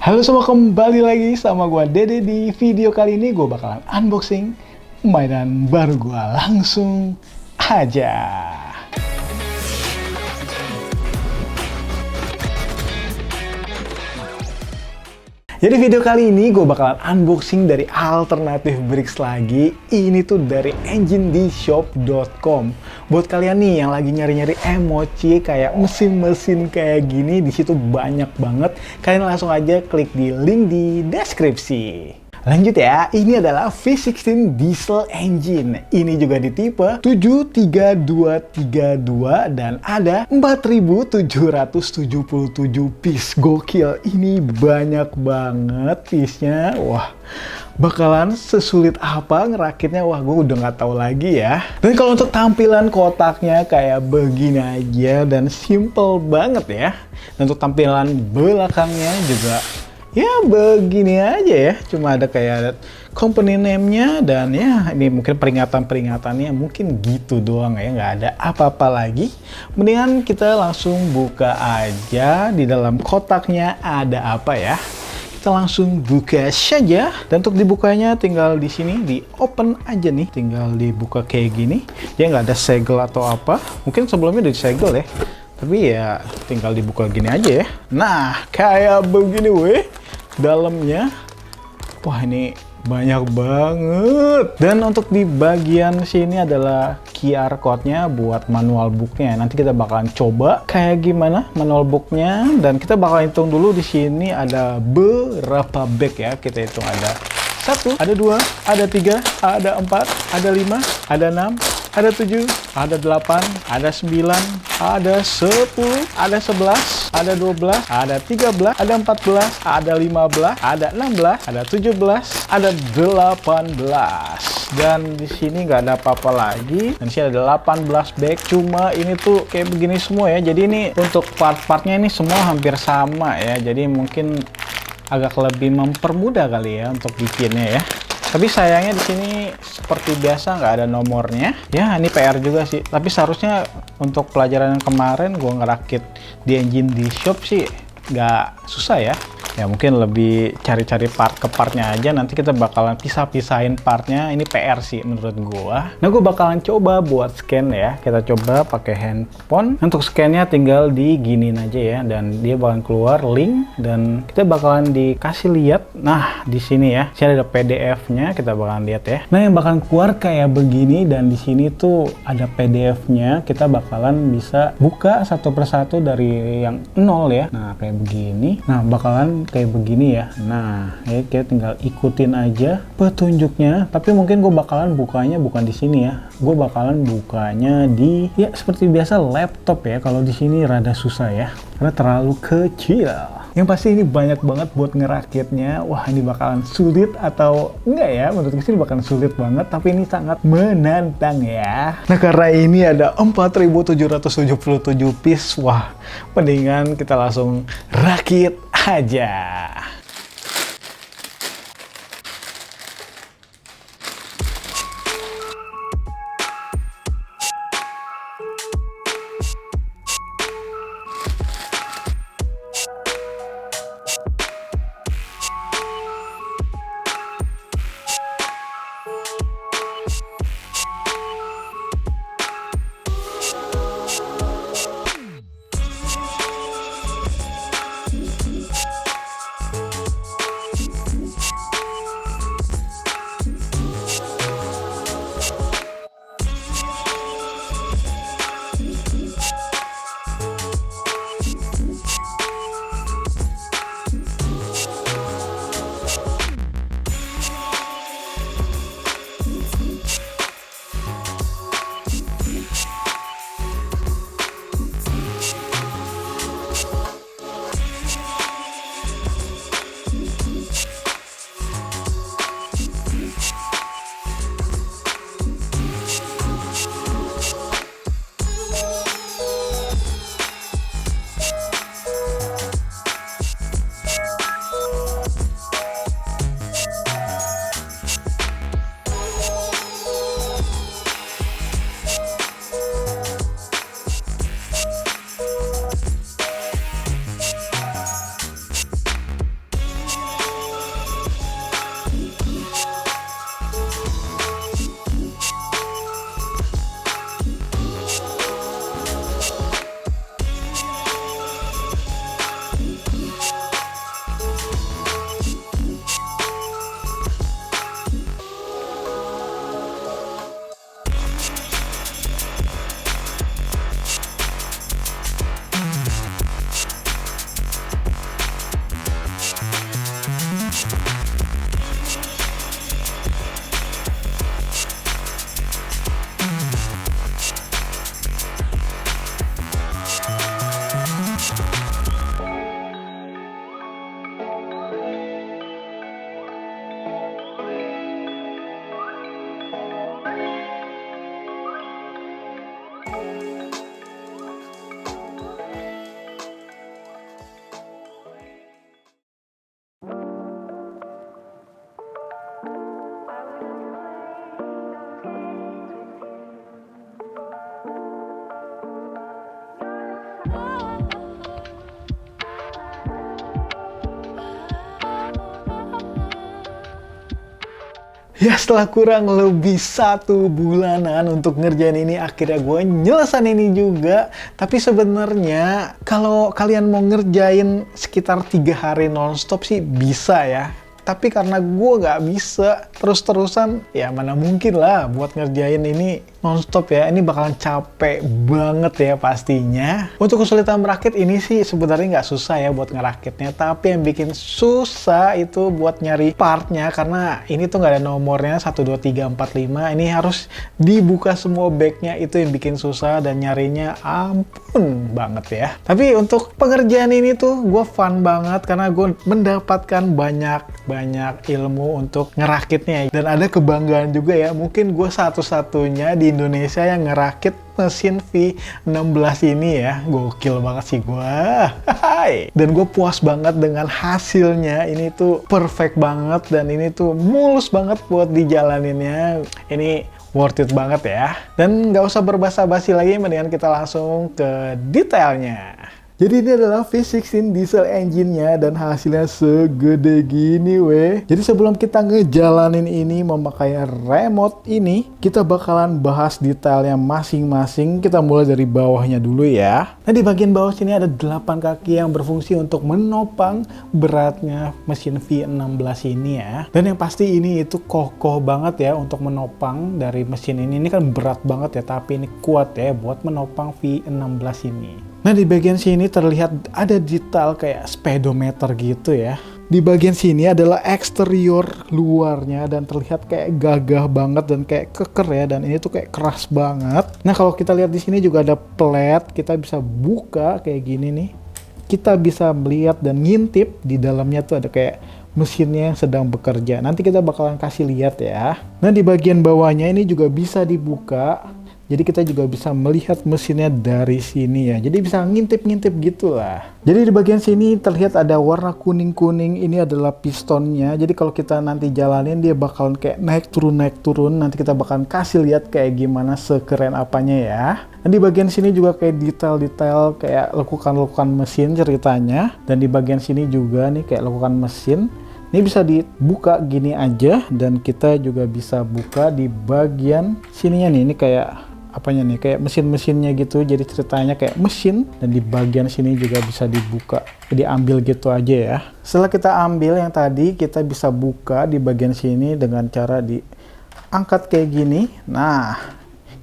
Halo semua, kembali lagi sama gua Dede. Di video kali ini gue bakalan unboxing mainan baru gua. Langsung aja. Jadi video kali ini gue bakalan unboxing dari Alternative Bricks lagi. Ini tuh dari enginedshop.com. Buat kalian nih yang lagi nyari-nyari emoji kayak mesin-mesin kayak gini, di situ banyak banget. Kalian langsung aja klik di link di deskripsi. Lanjut ya, ini adalah V16 diesel engine. Ini juga di tipe 73232 dan ada 4777 piece. Gokil, ini banyak banget piece-nya. Wah, bakalan sesulit apa ngerakitnya? Wah, gue udah nggak tahu lagi ya. Dan kalau untuk tampilan kotaknya kayak begini aja dan simple banget ya. Dan untuk tampilan belakangnya juga ya begini aja ya, cuma ada kayak company name-nya dan ya ini mungkin peringatan-peringatannya mungkin gitu doang ya, nggak ada apa-apa lagi. Mendingan kita langsung buka aja. Di dalam kotaknya ada apa ya, kita langsung buka saja. Dan untuk dibukanya tinggal di sini di open aja nih, tinggal dibuka kayak gini. Dia nggak ada segel atau apa, mungkin sebelumnya udah disegel ya, tapi ya tinggal dibuka gini aja ya. Nah, kayak begini weh dalamnya. Wah, ini banyak banget. Dan untuk di bagian sini adalah QR code-nya buat manual book-nya. Nanti kita bakalan coba kayak gimana manual book-nya, dan kita bakal hitung dulu. Di sini ada berapa bag ya, kita hitung. Ada 1, ada 2, ada 3, ada 4, ada 5, ada 6, ada 7, ada 8, ada 9, ada 10, ada 11, ada 12, ada 13, ada 14, ada 15, ada 16, ada 17, ada 18. Dan di sini nggak ada apa-apa lagi. Dan di sini ada 18 bag. Cuma ini tuh kayak begini semua ya. Jadi ini untuk part-partnya ini semua hampir sama ya. Jadi mungkin agak lebih mempermudah kali ya untuk bikinnya ya. Tapi sayangnya di sini seperti biasa nggak ada nomornya. Ya, ini PR juga sih. Tapi seharusnya untuk pelajaran yang kemarin gue ngerakit di engine di shop sih nggak susah ya. Ya mungkin lebih cari-cari part ke partnya aja. Nanti kita bakalan pisah-pisahin partnya. Ini PR sih menurut gua. Nah, gue bakalan coba buat scan ya. Kita coba pakai handphone. Untuk scannya tinggal diginin aja ya, dan dia bakalan keluar link dan kita bakalan dikasih lihat. Nah, di sini ya, sini ada PDF-nya, kita bakalan lihat ya. Nah, yang bakalan keluar kayak begini, dan di sini tuh ada PDF-nya. Kita bakalan bisa buka satu persatu dari yang nol ya. Nah, kayak begini. Nah, bakalan kayak begini ya. Nah, ya kita tinggal ikutin aja petunjuknya. Tapi mungkin gue bakalan bukanya bukan di sini ya. Gue bakalan bukanya di, ya seperti biasa, laptop ya. Kalau di sini rada susah ya, karena terlalu kecil. Yang pasti ini banyak banget buat ngerakitnya. Wah, ini bakalan sulit atau enggak ya? Menurut gue sih bakalan sulit banget, tapi ini sangat menantang ya. Nah, karena ini ada 4777 piece. Wah, mendingan kita langsung rakit aja. Ya setelah kurang lebih 1 bulanan untuk ngerjain ini, akhirnya gue nyelesain ini juga. Tapi sebenarnya kalau kalian mau ngerjain sekitar 3 hari nonstop sih bisa ya. Tapi karena gue nggak bisa terus-terusan, ya mana mungkin lah buat ngerjain ini nonstop ya. Ini bakalan capek banget ya pastinya. Untuk kesulitan merakit ini sih sebenarnya nggak susah ya buat ngerakitnya. Tapi yang bikin susah itu buat nyari partnya, karena ini tuh nggak ada nomornya 1, 2, 3, 4, 5. Ini harus dibuka semua bagnya, itu yang bikin susah dan nyarinya ampun banget ya. Tapi untuk pengerjaan ini tuh gue fun banget karena gue mendapatkan banyak ilmu untuk ngerakitnya, dan ada kebanggaan juga ya, mungkin gue satu-satunya di Indonesia yang ngerakit mesin V16 ini ya. Gokil banget sih gue. Dan gue puas banget dengan hasilnya. Ini tuh perfect banget dan ini tuh mulus banget buat dijalaninnya. Ini worth it banget ya. Dan nggak usah berbasa-basi lagi, mendingan kita langsung ke detailnya. Jadi ini adalah V16 diesel engine-nya dan hasilnya segede gini weh. Jadi sebelum kita ngejalanin ini memakai remote ini, kita bakalan bahas detailnya masing-masing. Kita mulai dari bawahnya dulu ya. Nah di bagian bawah sini ada 8 kaki yang berfungsi untuk menopang beratnya mesin V16 ini ya. Dan yang pasti ini itu kokoh banget ya untuk menopang dari mesin ini. Ini kan berat banget ya, tapi ini kuat ya buat menopang V16 ini. Nah di bagian sini terlihat ada detail kayak speedometer gitu ya. Di bagian sini adalah eksterior luarnya dan terlihat kayak gagah banget dan kayak keker ya, dan ini tuh kayak keras banget. Nah kalau kita lihat di sini juga ada plate, kita bisa buka kayak gini nih. Kita bisa melihat dan ngintip di dalamnya tuh ada kayak mesinnya yang sedang bekerja. Nanti kita bakalan kasih lihat ya. Nah di bagian bawahnya ini juga bisa dibuka. Jadi kita juga bisa melihat mesinnya dari sini ya. Jadi bisa ngintip-ngintip gitulah. Jadi di bagian sini terlihat ada warna kuning-kuning. Ini adalah pistonnya. Jadi kalau kita nanti jalanin dia bakalan kayak naik turun. Nanti kita bakalan kasih lihat kayak gimana sekeren apanya ya. Dan di bagian sini juga kayak detail-detail kayak lekukan-lekukan mesin ceritanya. Dan di bagian sini juga nih kayak lekukan mesin. Ini bisa dibuka gini aja, dan kita juga bisa buka di bagian sininya nih. Ini kayak apanya nih, kayak mesin-mesinnya gitu. Jadi ceritanya kayak mesin, dan di bagian sini juga bisa dibuka, diambil gitu aja ya. Setelah kita ambil yang tadi, kita bisa buka di bagian sini dengan cara diangkat kayak gini. Nah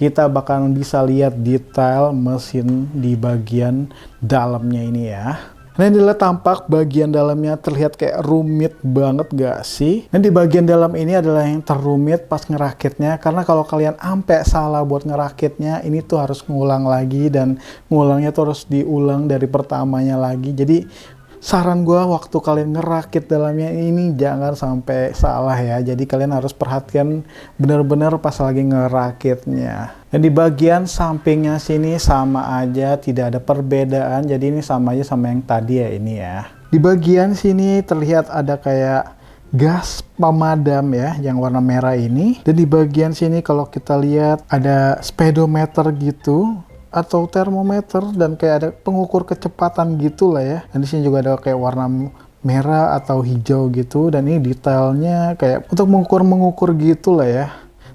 kita bakalan bisa lihat detail mesin di bagian dalamnya ini ya. Nah ini adalah tampak bagian dalamnya, terlihat kayak rumit banget gak sih? Dan di bagian dalam ini adalah yang terrumit pas ngerakitnya, karena kalau kalian ampe salah buat ngerakitnya, ini tuh harus ngulang lagi, dan ngulangnya tuh harus diulang dari pertamanya lagi. Jadi saran gue waktu kalian ngerakit dalamnya ini jangan sampai salah ya. Jadi kalian harus perhatikan benar-benar pas lagi ngerakitnya. Dan di bagian sampingnya sini sama aja, tidak ada perbedaan. Jadi ini sama aja sama yang tadi ya ini ya. Di bagian sini terlihat ada kayak gas pemadam ya yang warna merah ini. Dan di bagian sini kalau kita lihat ada speedometer gitu, atau termometer, dan kayak ada pengukur kecepatan gitu lah ya. Dan di sini juga ada kayak warna merah atau hijau gitu, dan ini detailnya kayak untuk mengukur gitu lah ya.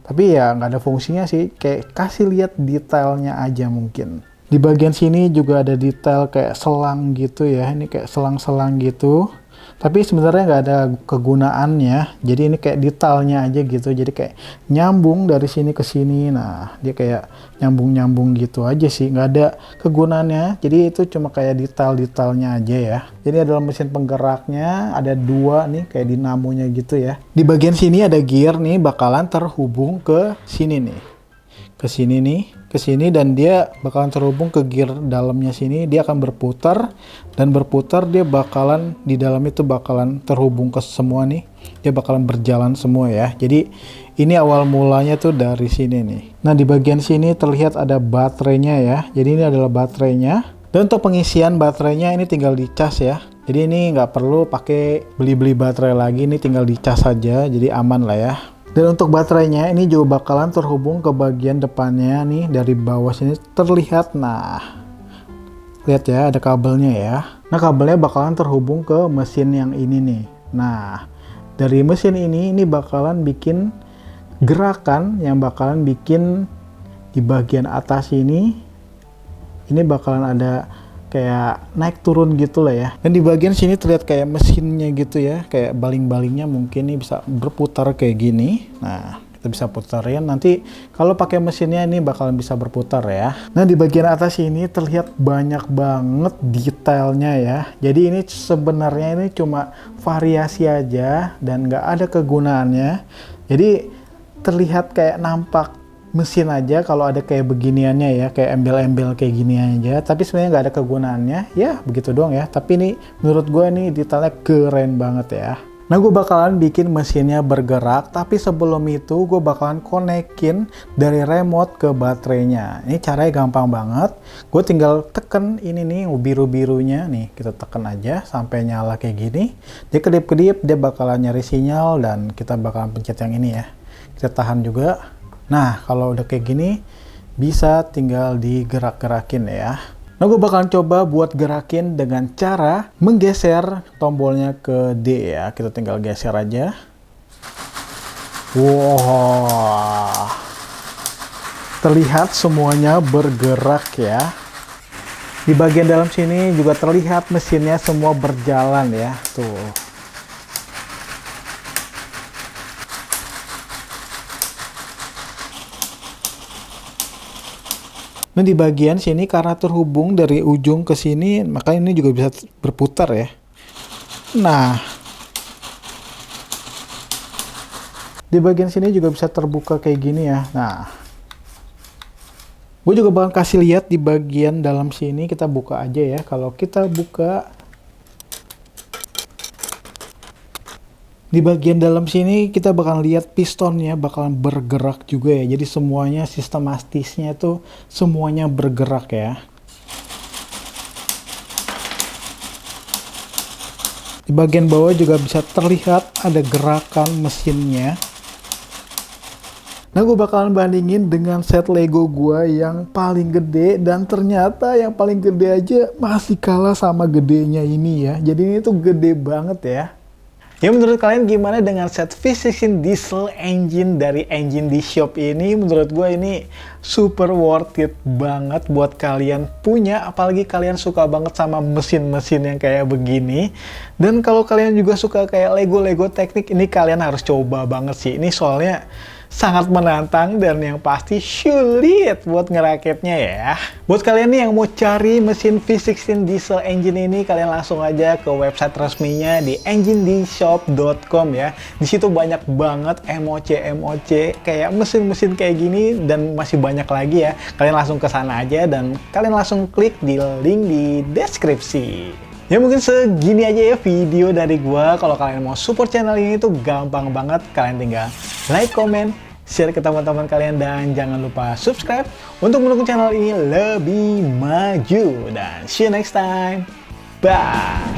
Tapi ya nggak ada fungsinya sih, kayak kasih lihat detailnya aja mungkin. Di bagian sini juga ada detail kayak selang gitu ya, ini kayak selang-selang gitu. Tapi sebenarnya nggak ada kegunaannya, jadi ini kayak detailnya aja gitu. Jadi kayak nyambung dari sini ke sini. Nah dia kayak nyambung gitu aja sih, nggak ada kegunaannya. Jadi itu cuma kayak detailnya aja ya. Jadi adalah mesin penggeraknya, ada 2 nih kayak dinamonya gitu ya. Di bagian sini ada gear nih, bakalan terhubung ke sini nih, ke sini nih, ke sini, dan dia bakalan terhubung ke gear dalamnya sini. Dia akan berputar, dan berputar dia bakalan di dalam itu bakalan terhubung ke semua nih. Dia bakalan berjalan semua ya. Jadi ini awal mulanya tuh dari sini nih. Nah di bagian sini terlihat ada baterainya ya. Jadi ini adalah baterainya. Dan untuk pengisian baterainya ini tinggal dicas ya. Jadi ini nggak perlu pakai beli-beli baterai lagi, ini tinggal dicas saja. Jadi aman lah ya. Dan untuk baterainya ini juga bakalan terhubung ke bagian depannya nih, dari bawah sini terlihat. Nah lihat ya, ada kabelnya ya. Nah kabelnya bakalan terhubung ke mesin yang ini nih. Nah dari mesin ini bakalan bikin gerakan yang bakalan bikin di bagian atas ini bakalan ada kayak naik turun gitu lah ya. Dan di bagian sini terlihat kayak mesinnya gitu ya, kayak baling-balingnya mungkin ini bisa berputar kayak gini. Nah, kita bisa putarin. Nanti kalau pakai mesinnya ini bakalan bisa berputar ya. Nah, di bagian atas ini terlihat banyak banget detailnya ya. Jadi ini sebenarnya ini cuma variasi aja dan nggak ada kegunaannya. Jadi terlihat kayak nampak mesin aja kalau ada kayak beginiannya ya, kayak embel-embel kayak gini aja, tapi sebenarnya nggak ada kegunaannya ya, begitu doang ya. Tapi ini menurut gue ini detailnya keren banget ya. Nah, gue bakalan bikin mesinnya bergerak, tapi sebelum itu gue bakalan konekin dari remote ke baterainya. Ini caranya gampang banget, gue tinggal tekan ini nih biru-birunya nih, kita tekan aja sampai nyala kayak gini. Dia kedip-kedip, dia bakalan nyari sinyal dan kita bakalan pencet yang ini ya. Kita tahan juga. Nah, kalau udah kayak gini, bisa tinggal digerak-gerakin ya. Nah, gue bakalan coba buat gerakin dengan cara menggeser tombolnya ke D ya. Kita tinggal geser aja. Wow. Terlihat semuanya bergerak ya. Di bagian dalam sini juga terlihat mesinnya semua berjalan ya. Tuh. Nah, di bagian sini karena terhubung dari ujung ke sini, maka ini juga bisa berputar ya. Nah, di bagian sini juga bisa terbuka kayak gini ya. Nah, gue juga bakal kasih lihat di bagian dalam sini, kita buka aja ya. Kalau kita buka di bagian dalam sini, kita bakal lihat pistonnya bakalan bergerak juga ya. Jadi semuanya sistematisnya tuh semuanya bergerak ya. Di bagian bawah juga bisa terlihat ada gerakan mesinnya. Nah, gue bakalan bandingin dengan set Lego gue yang paling gede, dan ternyata yang paling gede aja masih kalah sama gedenya ini ya. Jadi ini tuh gede banget ya. Ya, menurut kalian gimana dengan set V16 diesel engine dari Engine D Shop ini? Menurut gue ini super worth it banget buat kalian punya, apalagi kalian suka banget sama mesin-mesin yang kayak begini. Dan kalau kalian juga suka kayak Lego-Lego teknik, ini kalian harus coba banget sih. Ini soalnya sangat menantang dan yang pasti sulit buat ngerakitnya ya. Buat kalian nih yang mau cari mesin V16 diesel engine ini, kalian langsung aja ke website resminya di enginedshop.com ya. Di situ banyak banget MOC kayak mesin-mesin kayak gini dan masih banyak lagi ya. Kalian langsung ke sana aja dan kalian langsung klik di link di deskripsi. Ya, mungkin segini aja ya video dari gua. Kalau kalian mau support channel ini tuh gampang banget. Kalian tinggal like, comment, share ke teman-teman kalian, dan jangan lupa subscribe untuk mendukung channel ini lebih maju. Dan see you next time. Bye.